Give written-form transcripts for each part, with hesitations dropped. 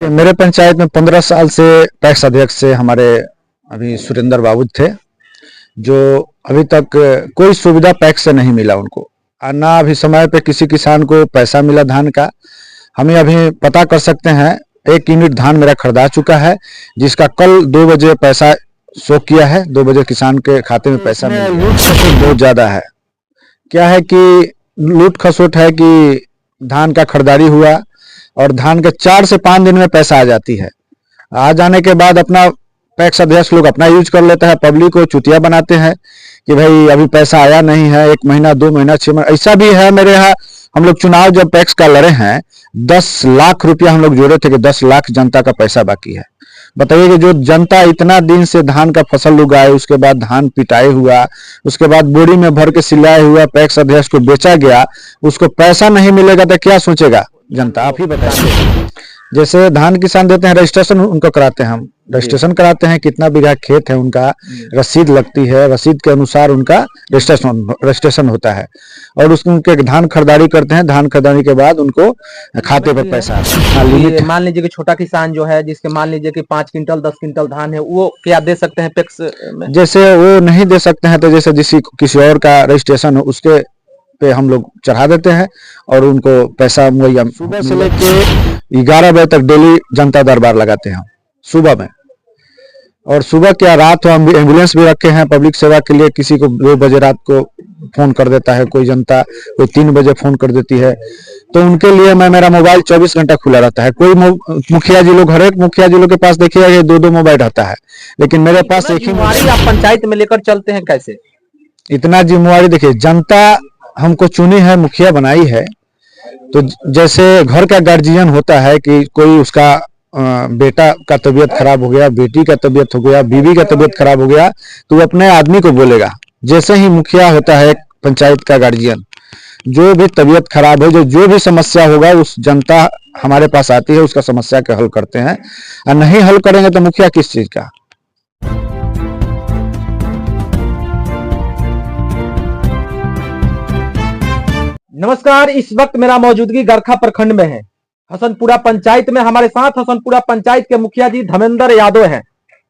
मेरे पंचायत में 15 साल से पैक्स अध्यक्ष से हमारे अभी सुरेंद्र बाबू थे, जो अभी तक कोई सुविधा पैक्स से नहीं मिला उनको, और ना अभी समय पे किसी किसान को पैसा मिला धान का। हमें अभी पता कर सकते हैं 1 यूनिट धान मेरा खरीदा चुका है, जिसका कल 2 बजे पैसा शो किया है, 2 बजे किसान के खाते में पैसा मिला। लूट खसोट बहुत ज्यादा है। क्या है कि लूट खसोट है कि धान का खरीदारी हुआ और धान के 4 से 5 दिन में पैसा आ जाती है। आ जाने के बाद अपना पैक्स अध्यक्ष लोग अपना यूज कर लेता है, पब्लिक को चुतिया बनाते हैं कि भाई अभी पैसा आया नहीं है, 1 महीना 2 महीना 6 महीना। ऐसा भी है मेरे यहाँ, हम लोग चुनाव जब पैक्स का लड़े हैं 10 लाख रुपया हम लोग जोड़े थे कि 10 लाख जनता का पैसा बाकी है। बताइए कि जो जनता इतना दिन से धान का फसल उगाए, उसके बाद धान पिटाई हुआ, उसके बाद बोरी में भर के सिलाया हुआ पैक्स अध्यक्ष को बेचा गया, उसको पैसा नहीं मिलेगा तो क्या सोचेगा जनता? आप ही बताइए। जैसे धान किसान देते हैं, रजिस्ट्रेशन उनको कराते हैं, हम रजिस्ट्रेशन कराते हैं, कितना बीघा खेत है उनका रसीद लगती है, रसीद के अनुसार उनका रजिस्ट्रेशन होता है, और उसके उनके धान खरीदारी करते हैं। धान खरीदारी के बाद उनको खाते पर पैसा लिमिट। मान लीजिए कि छोटा किसान जो है, जिसके मान लीजिए कि 5 क्विंटल 10 क्विंटल धान है, वो क्या दे सकते हैं पैक्स में? जैसे वो नहीं दे सकते हैं तो जैसे किसी और का रजिस्ट्रेशन हो उसके पे हम लोग चढ़ा देते हैं और उनको पैसा मुहैया। सुबह से लेके 11 बजे तक डेली जनता दरबार लगाते हैं हम सुबह में, और सुबह क्या रात हो हम एम्बुलेंस भी रखे हैं पब्लिक सेवा के लिए। किसी को 2 बजे रात को फोन कर देता है कोई जनता, कोई 3 बजे फोन कर देती है, तो उनके लिए मेरा मोबाइल 24 घंटा खुला रहता है। कोई मुखिया जी लोग, हर एक मुखिया जी लोग के पास देखिएगा ये 2-2 मोबाइल रहता है, लेकिन मेरे पास एक ही मोबाइल। आप पंचायत में लेकर चलते हैं कैसे? इतना जिम्मेवारी देखिए, जनता हमको चुनी है, मुखिया बनाई है, तो जैसे घर का गार्जियन होता है कि कोई उसका बेटा का तबीयत खराब हो गया, बेटी का तबीयत हो गया, बीवी का तबीयत खराब हो गया, तो वो अपने आदमी को बोलेगा। जैसे ही मुखिया होता है पंचायत का गार्जियन, जो भी तबीयत खराब हो, जो भी समस्या होगा, उस जनता हमारे पास आती है, उसका समस्या का हल करते हैं। और नहीं हल करेंगे तो मुखिया किस चीज का? नमस्कार, इस वक्त मेरा मौजूदगी गरखा प्रखंड में है, हसनपुरा पंचायत में। हमारे साथ हसनपुरा पंचायत के मुखिया जी धर्मेंद्र यादव हैं।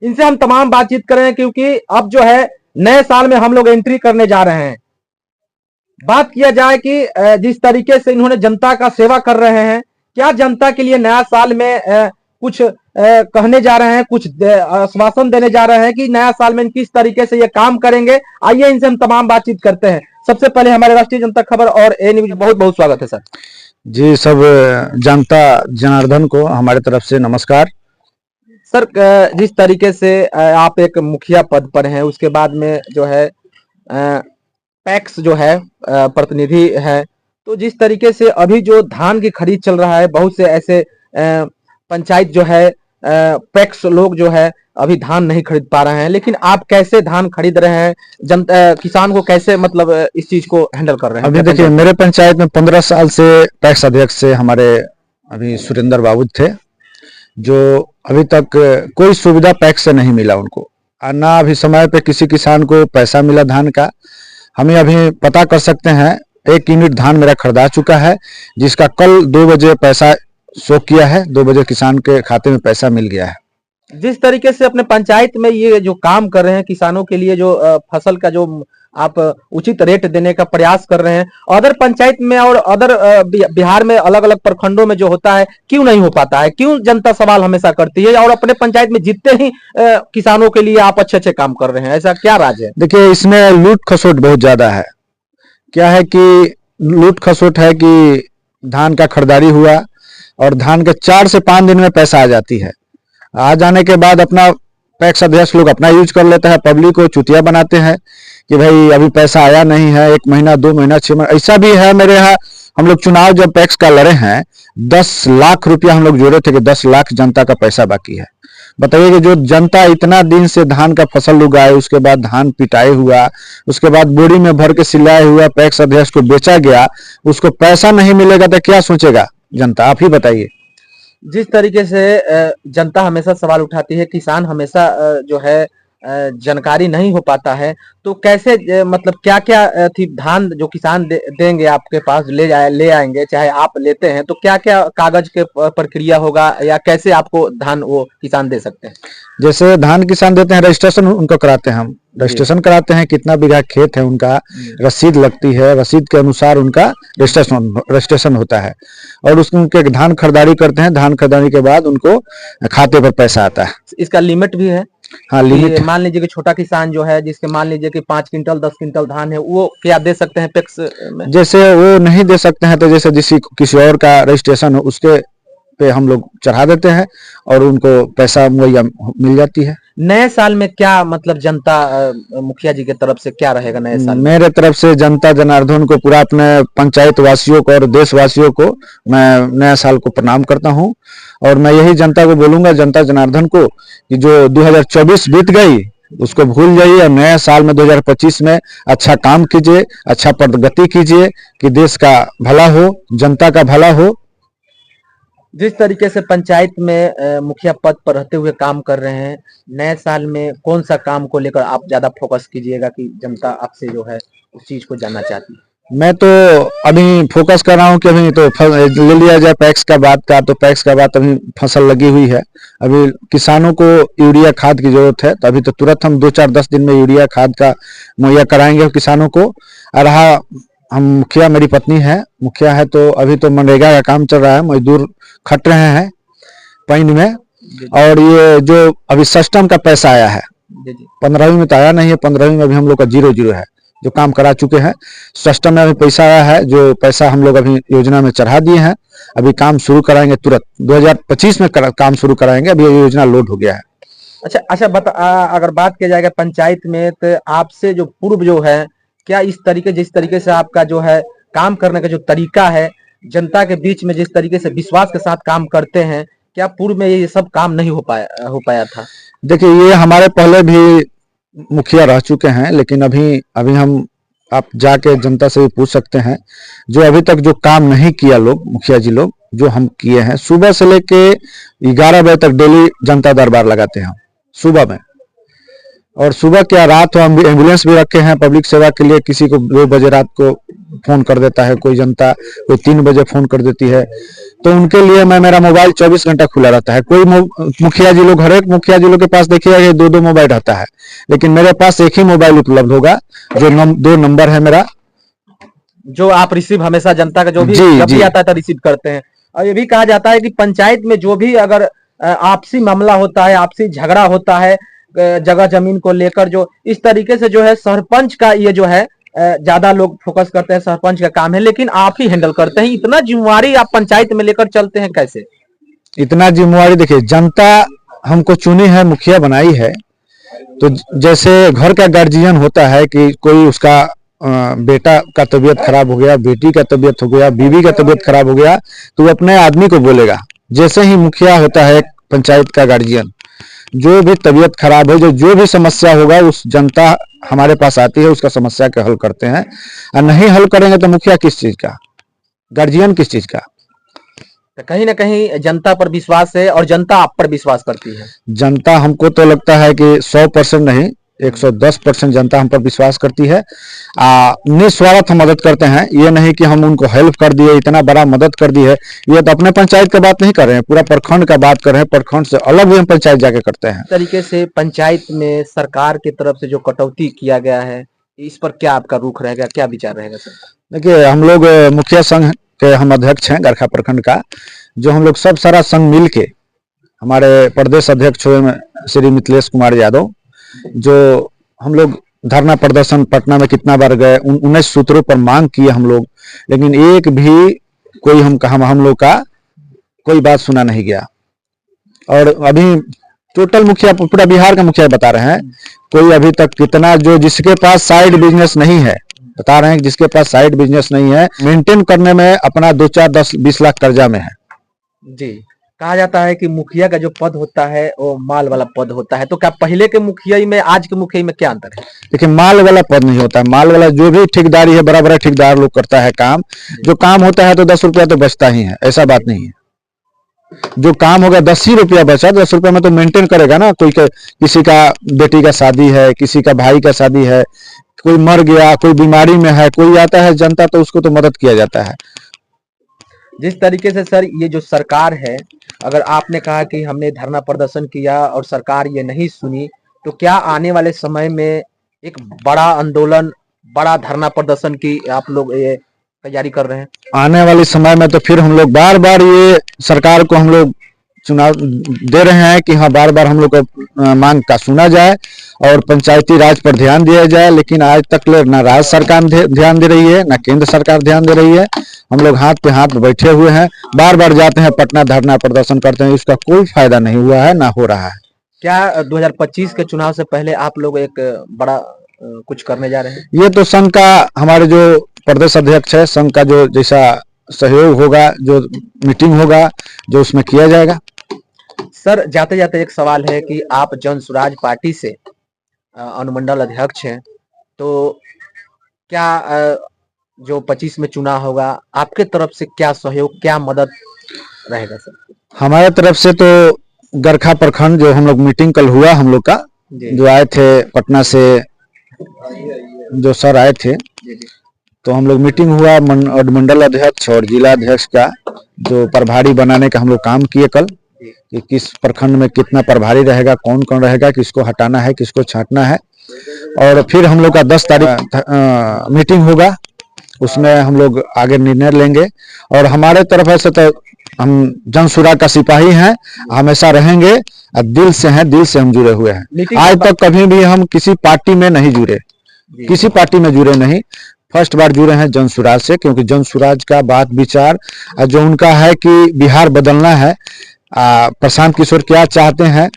इनसे हम तमाम बातचीत करें, क्योंकि अब जो है नए साल में हम लोग एंट्री करने जा रहे हैं। बात किया जाए कि जिस तरीके से इन्होंने जनता का सेवा कर रहे हैं, क्या जनता के लिए नया साल में कुछ कहने जा रहे हैं, कुछ आश्वासन देने जा रहे हैं कि नया साल में किस तरीके से ये काम करेंगे? आइए इनसे हम तमाम बातचीत करते हैं। सबसे पहले हमारे राष्ट्रीय जनता खबर और ए न्यूज बहुत बहुत स्वागत है सर। जी, सब जनता जनार्दन को हमारे तरफ से नमस्कार। सर, जिस तरीके से आप एक मुखिया पद पर हैं, उसके बाद में जो है पैक्स जो है प्रतिनिधि है, तो जिस तरीके से अभी जो धान की खरीद चल रहा है, बहुत से ऐसे पंचायत जो है पैक्स लोग जो है अभी धान नहीं खरीद पा रहे हैं, लेकिन आप कैसे धान खरीद रहे हैं? जनता किसान को कैसे मतलब इस चीज को हैंडल कर रहे हैं? अभी देखिए, मेरे पंचायत में 15 साल से पैक्स अध्यक्ष से हमारे अभी सुरेंद्र बाबू थे, जो अभी तक कोई सुविधा पैक्स से नहीं मिला उनको, और ना अभी समय पे किसी किसान को पैसा मिला धान का। हमें अभी पता कर सकते हैं 1 यूनिट धान मेरा खरीदा चुका है, जिसका कल 2 बजे पैसा शो किया है, 2 बजे किसान के खाते में पैसा मिल गया है। जिस तरीके से अपने पंचायत में ये जो काम कर रहे हैं, किसानों के लिए जो फसल का जो आप उचित रेट देने का प्रयास कर रहे हैं, अदर पंचायत में और अदर बिहार में अलग अलग प्रखंडों में जो होता है, क्यों नहीं हो पाता है? क्यों जनता सवाल हमेशा करती है? और अपने पंचायत में जितने ही किसानों के लिए आप अच्छे अच्छे काम कर रहे हैं, ऐसा क्या राज है? देखिए, इसमें लूट खसोट बहुत ज्यादा है। क्या है कि लूट खसोट है कि धान का खरीदारी हुआ और धान के 4 से 5 दिन में पैसा आ जाती है। आ जाने के बाद अपना पैक्स अध्यक्ष लोग अपना यूज कर लेता है, पब्लिक को चुतिया बनाते हैं कि भाई अभी पैसा आया नहीं है, 1 महीना 2 महीना 6 महीना। ऐसा भी है मेरे यहाँ, हम लोग चुनाव जब पैक्स का लड़े हैं 10 लाख रुपया हम लोग जोड़े थे कि 10 लाख जनता का पैसा बाकी है। बताइए कि जो जनता इतना दिन से धान का फसल उगाए, उसके बाद धान पिटाई हुआ, उसके बाद बोरी में भर के सिलाया हुआ पैक्स अध्यक्ष को बेचा गया, उसको पैसा नहीं मिलेगा तो क्या सोचेगा जनता? आप ही बताइए। जिस तरीके से जनता हमेशा सवाल उठाती है, किसान हमेशा जो है जानकारी नहीं हो पाता है, तो कैसे मतलब क्या क्या थी धान जो किसान देंगे आपके पास ले आएंगे, चाहे आप लेते हैं तो क्या क्या कागज के प्रक्रिया होगा या कैसे आपको धान वो किसान दे सकते हैं? जैसे धान किसान देते हैं, रजिस्ट्रेशन उनको कराते हैं हम, जी। रजिस्ट्रेशन कराते हैं, कितना बीघा खेत है उनका, रसीद लगती है, रसीद के अनुसार उनका रजिस्ट्रेशन होता है और उसमें उनके धान खरीदारी करते हैं, धान खरीदारी के बाद उनको खाते पर पैसा आता है। इसका लिमिट भी है हाँ, कि लिमिट। मान लीजिए कि छोटा किसान जो है जिसके मान लीजिए कि 5 क्विंटल 10 क्विंटल धान है, वो क्या दे सकते हैं पैक्स में? जैसे वो नहीं दे सकते हैं तो जैसे किसी और का रजिस्ट्रेशन हो उसके पे हम लोग चढ़ा देते हैं और उनको पैसा मुहैया मिल जाती है। नए साल में क्या मतलब जनता मुखिया जी की तरफ से क्या रहेगा नए साल में? मेरे तरफ से जनता जनार्दन को, पूरा अपने पंचायत वासियों को और देशवासियों को मैं नया साल को प्रणाम करता हूं और मैं यही जनता को बोलूंगा, जनता जनार्दन को, कि जो 2024 बीत गई उसको भूल जाइए और नए साल में 2025 में अच्छा काम कीजिए, अच्छा प्रगति कीजिए कि देश का भला हो, जनता का भला हो। जिस तरीके से पंचायत में मुखिया पद पर रहते हुए काम कर रहे हैं, नए साल में कौन सा काम को लेकर आप ज्यादा फोकस कीजिएगा कि जनता आपसे जो है उस चीज को जानना चाहती है? मैं तो अभी फोकस कर रहा हूँ कि अभी तो ले लिया जाए पैक्स का बात का, तो पैक्स का बात अभी फसल लगी हुई है, अभी किसानों को यूरिया खाद की जरूरत है, तो अभी तो तुरंत हम 2-4-10 दिन में यूरिया खाद का मुहैया कराएंगे किसानों को। और रहा हम मुखिया, मेरी पत्नी है मुखिया है, तो अभी तो मनरेगा का काम चल रहा है, मजदूर खट रहे हैं पानी में, और ये जो अभी सिस्टम का पैसा आया है 15वीं में तो आया नहीं है, 15वीं में अभी हम लोग का 0-0 है, जो काम करा चुके हैं। सिस्टम में अभी पैसा आया है, जो पैसा हम लोग अभी योजना में चढ़ा दिए हैं, अभी काम शुरू कराएंगे, तुरंत 2025 में काम शुरू कराएंगे, अभी ये योजना लोड हो गया है। अच्छा अच्छा अगर बात किया जाएगा पंचायत में, तो आपसे जो पूर्व जो है, क्या जिस तरीके से आपका जो है काम करने का जो तरीका है, जनता के बीच में जिस तरीके से विश्वास के साथ काम करते हैं, क्या पूर्व में ये सब काम नहीं हो पाया था? देखिए, ये हमारे पहले भी मुखिया रह चुके हैं, लेकिन अभी हम, आप जाके जनता से भी पूछ सकते हैं, जो अभी तक जो काम नहीं किया लोग, मुखिया जी लोग जो हम किए हैं, सुबह से लेके 11 बजे तक डेली जनता दरबार लगाते हैं सुबह में, और सुबह क्या रात हो, हम एम्बुलेंस भी रखे हैं पब्लिक सेवा के लिए, किसी को 2 बजे रात को फोन कर देता है कोई जनता, कोई 3 बजे फोन कर देती है, तो उनके लिए मेरा मोबाइल 24 घंटा खुला रहता है। कोई मुखिया जी लोग, हर एक मुखिया जी लोग के पास देखिएगा ये 2-2 मोबाइल रहता है, लेकिन मेरे पास एक ही मोबाइल उपलब्ध होगा, जो 2 नंबर है मेरा, जो आप रिसीव हमेशा जनता का जो भी जब भी आता है तो रिसीव करते हैं। और ये भी कहा जाता है कि पंचायत में जो भी अगर आपसी मामला होता है, आपसी झगड़ा होता है जगह जमीन को लेकर, जो इस तरीके से जो है सरपंच का ये जो है ज्यादा लोग फोकस करते हैं, सरपंच का काम है, लेकिन आप ही हैंडल करते हैं। इतना जिम्मेवारी आप पंचायत में लेकर चलते हैं कैसे? इतना जिम्मेवारी, देखिए जनता हमको चुनी है, मुखिया बनाई है, तो जैसे घर का गार्जियन होता है कि कोई उसका बेटा का तबीयत खराब हो गया, बेटी का तबीयत हो गया, बीवी का तबीयत खराब हो गया, तो वो अपने आदमी को बोलेगा। जैसे ही मुखिया होता है पंचायत का गार्जियन, जो भी तबीयत खराब है, जो भी समस्या होगा, उस जनता हमारे पास आती है, उसका समस्या का हल करते हैं। और नहीं हल करेंगे तो मुखिया किस चीज का, गार्जियन किस चीज का? तो कहीं ना कहीं जनता पर विश्वास है और जनता आप पर विश्वास करती है। जनता, हमको तो लगता है कि 100% नहीं, 110% जनता हम पर विश्वास करती है। निस्वार्थ हम मदद करते हैं, ये नहीं कि हम उनको हेल्प कर दिए, इतना बड़ा मदद कर दी है, ये तो अपने पंचायत का बात नहीं कर रहे हैं, पूरा प्रखंड का बात कर रहे हैं, प्रखंड से अलग भी हम पंचायत जाके करते हैं। तरीके से पंचायत में सरकार की तरफ से जो कटौती किया गया है, इस पर क्या आपका रुख रहेगा, क्या विचार रहेगा सर? देखिए, हम लोग मुखिया संघ के हम अध्यक्ष हैं गरखा प्रखंड का, जो हम लोग सब सारा संघ मिल के, हमारे प्रदेश अध्यक्ष हुए श्री मिथिलेश कुमार यादव, जो हम लोग धरना प्रदर्शन पटना में कितना बार गए, 19 सूत्रों पर मांग किए हम लोग, लेकिन एक भी कोई हम लोग का कोई बात सुना नहीं गया। और अभी टोटल मुखिया, पूरा बिहार का मुखिया बता रहे हैं, कोई अभी तक कितना, जो जिसके पास साइड बिजनेस नहीं है, बता रहे हैं कि जिसके पास साइड बिजनेस नहीं है, मेंटेन करने में अपना 2-4-10-20 लाख कर्जा में है। जी, कहा जाता है कि मुखिया का जो पद होता है वो माल वाला पद होता है, तो क्या पहले के मुखिया में आज के मुखिया में क्या अंतर है? देखिए, माल वाला पद नहीं होता है, माल वाला जो भी ठेकेदारी है, बड़ा बड़ा ठेकेदार लोग करता है काम, जो काम होता है तो 10 रुपया तो बचता ही है, ऐसा बात नहीं है। जो काम होगा 10 ही रुपया बचा, 10 रुपया में तो मेंटेन करेगा ना। किसी का बेटी का शादी है, किसी का भाई का शादी है, कोई मर गया, कोई बीमारी में है, कोई आता है जनता, तो उसको तो मदद किया जाता है। जिस तरीके से सर ये जो सरकार है, अगर आपने कहा कि हमने धरना प्रदर्शन किया और सरकार ये नहीं सुनी, तो क्या आने वाले समय में एक बड़ा आंदोलन, बड़ा धरना प्रदर्शन की आप लोग ये तैयारी कर रहे हैं? आने वाले समय में तो फिर हम लोग बार बार ये सरकार को हम लोग चुनाव दे रहे हैं कि हाँ, बार बार हम लोग को मांग का सुना जाए और पंचायती राज पर ध्यान दिया जाए। लेकिन आज तक ना राज्य सरकार ध्यान दे रही है, ना केंद्र सरकार ध्यान दे रही है। हम लोग हाथ पे हाथ बैठे हुए हैं, बार बार जाते हैं पटना, धरना प्रदर्शन करते हैं, इसका कोई फायदा नहीं हुआ है, ना हो रहा है। क्या 2025 के चुनाव से पहले आप लोग एक बड़ा कुछ करने जा रहे हैं? ये तो संघ का, हमारे जो प्रदेश अध्यक्ष है संघ का, जो जैसा सहयोग होगा, जो मीटिंग होगा, जो उसमें किया जाएगा। सर जाते जाते एक सवाल है कि आप जन स्वराज पार्टी से अनुमंडल अध्यक्ष हैं, तो क्या जो 25 में चुनाव होगा, आपके तरफ से क्या सहयोग, क्या मदद रहेगा सर? हमारे तरफ से तो गरखा प्रखंड, जो हम लोग मीटिंग कल हुआ हम लोग का, जो आए थे पटना से, जो सर आए थे, तो हम लोग मीटिंग हुआ मंडल अध्यक्ष और जिला अध्यक्ष का, जो प्रभारी बनाने का हम लोग काम किए कल, कि किस प्रखंड में कितना प्रभारी रहेगा, कौन कौन रहेगा, किसको हटाना है, किसको छांटना है। और फिर हम लोग का 10 तारीख मीटिंग होगा, उसमें हम लोग आगे निर्णय लेंगे। और हमारे तरफ ऐसे तो हम जन सुराग का सिपाही हैं, हमेशा रहेंगे, दिल से हैं, दिल से हम जुड़े हुए हैं। आज तक कभी भी हम किसी पार्टी में नहीं जुड़े, किसी पार्टी में जुड़े नहीं, फर्स्ट बार जुड़े हैं जन सुराज से। क्योंकि जन सुराज का बात विचार जो उनका है कि बिहार बदलना है, प्रशांत किशोर क्या चाहते हैं,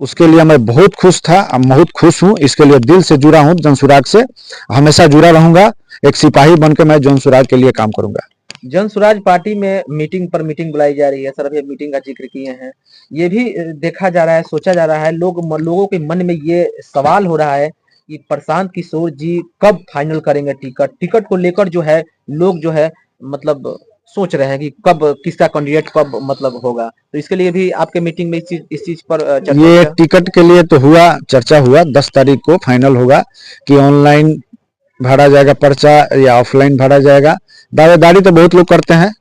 उसके लिए मैं बहुत खुश था, बहुत खुश हूं। इसके लिए दिल से जुड़ा हूं जन सुराग से, हमेशा जुड़ा रहूंगा। एक सिपाही बनकर मैं जन सुराज के लिए काम करूंगा। जन स्वराज पार्टी में मीटिंग पर मीटिंग बुलाई जा रही है सर, अभी मीटिंग का जिक्र किए हैं, ये भी देखा जा रहा है, सोचा जा रहा है, लोगों के मन में ये सवाल हो रहा है कि प्रशांत किशोर जी कब फाइनल करेंगे टिकट को लेकर, जो है लोग जो है मतलब सोच रहे हैं कि कब किसका कैंडिडेट कब मतलब होगा। तो इसके लिए भी आपके मीटिंग में इस चीज पर चर्चा? ये टिकट के लिए तो हुआ, चर्चा हुआ, 10 तारीख को फाइनल होगा कि ऑनलाइन भरा जाएगा पर्चा या ऑफलाइन भरा जाएगा। दावेदारी तो बहुत लोग करते हैं।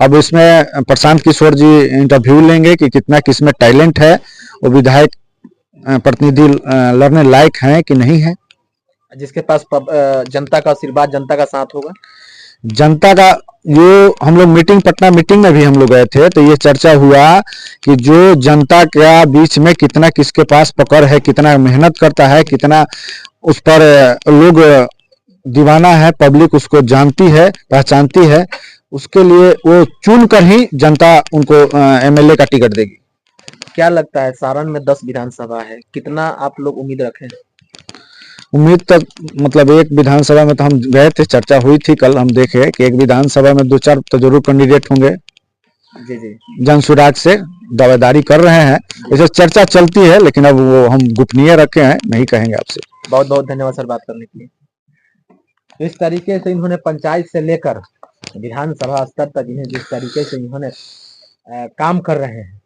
अब इसमें प्रशांत किशोर जी इंटरव्यू लेंगे कि कितना किसमें टैलेंट है, वो विधायक प्रतिनिधि लड़ने लायक है कि नहीं है। जिसके पास जनता का आशीर्वाद, जनता का साथ होगा, जनता का, जो हम लोग पटना मीटिंग में भी हम लोग गए थे, तो ये चर्चा हुआ कि जो जनता के बीच में कितना किसके पास पकड़ है, कितना मेहनत करता है, कितना उस पर लोग दीवाना है, पब्लिक उसको जानती है, पहचानती है, उसके लिए वो चुन कर ही जनता उनको एमएलए का टिकट देगी। क्या लगता है सारण में 10 विधानसभा है, कितना आप लोग उम्मीद रखें? उम्मीद तक मतलब एक विधानसभा में तो हम गए थे, चर्चा हुई थी कल, हम देखे कि एक विधानसभा में 2-4 तो जरूर कैंडिडेट होंगे। जी जी, जन सुराग से दावेदारी कर रहे हैं, ऐसे चर्चा चलती है, लेकिन अब वो हम गोपनीय रखे हैं, नहीं कहेंगे आपसे। बहुत बहुत धन्यवाद सर बात करने के लिए। तो इस तरीके से इन्होंने पंचायत से लेकर विधानसभा स्तर तक इन्हें जिस तरीके से इन्होंने काम कर रहे हैं,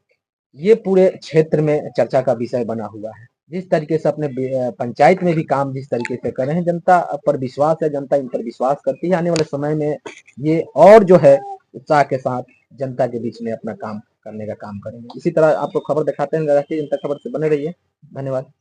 ये पूरे क्षेत्र में चर्चा का विषय बना हुआ है। जिस तरीके से अपने पंचायत में भी काम जिस तरीके से कर रहे हैं, जनता पर विश्वास है, जनता इन पर विश्वास करती है। आने वाले समय में ये और जो है उत्साह के साथ जनता के बीच में अपना काम करने का काम करेंगे। इसी तरह आपको खबर दिखाते हैं, जनता खबर से बने रहिए। धन्यवाद।